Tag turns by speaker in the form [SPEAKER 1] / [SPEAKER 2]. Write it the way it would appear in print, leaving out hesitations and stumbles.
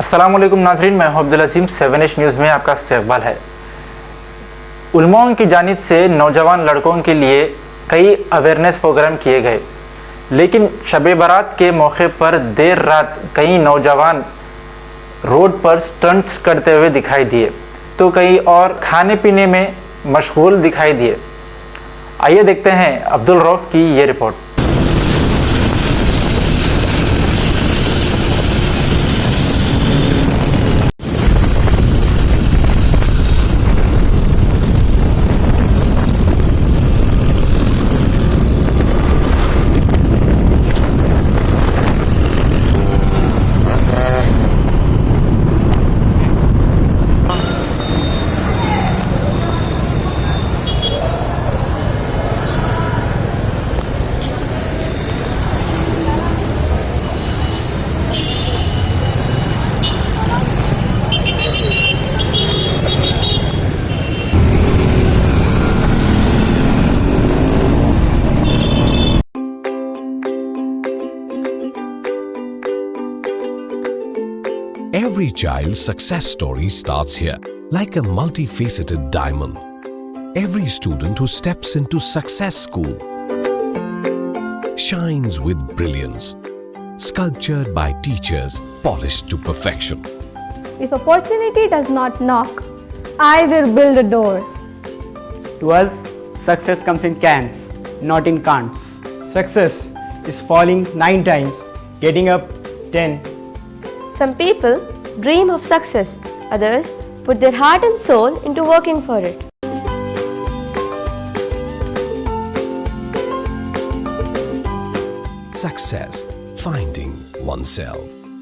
[SPEAKER 1] अस्सलाम वालेकुम नाज़रीन, मैं हूं अब्दुल अजीम। 7H न्यूज़ में आपका इस्तकबाल है। उलमाओं की जानिब से नौजवान लड़कों के लिए कई अवेयरनेस प्रोग्राम किए गए, लेकिन शब बारात के मौके पर देर रात कई नौजवान रोड पर स्टंट्स करते हुए दिखाई दिए, तो कई और खाने पीने में मशगूल दिखाई दिए। आइए देखते हैं अब्दुल रऊफ की ये report.
[SPEAKER 2] Every child's success story starts here, like a multifaceted diamond. Every student who steps into success school shines with brilliance, sculptured by teachers polished to perfection.
[SPEAKER 3] If opportunity does not knock, I will build a door.
[SPEAKER 4] To us, success comes in cans, not in can'ts.
[SPEAKER 5] Success is falling 9 times, getting up 10.
[SPEAKER 6] Some people dream of success, others put their heart and soul into working for it.
[SPEAKER 2] Success, finding oneself.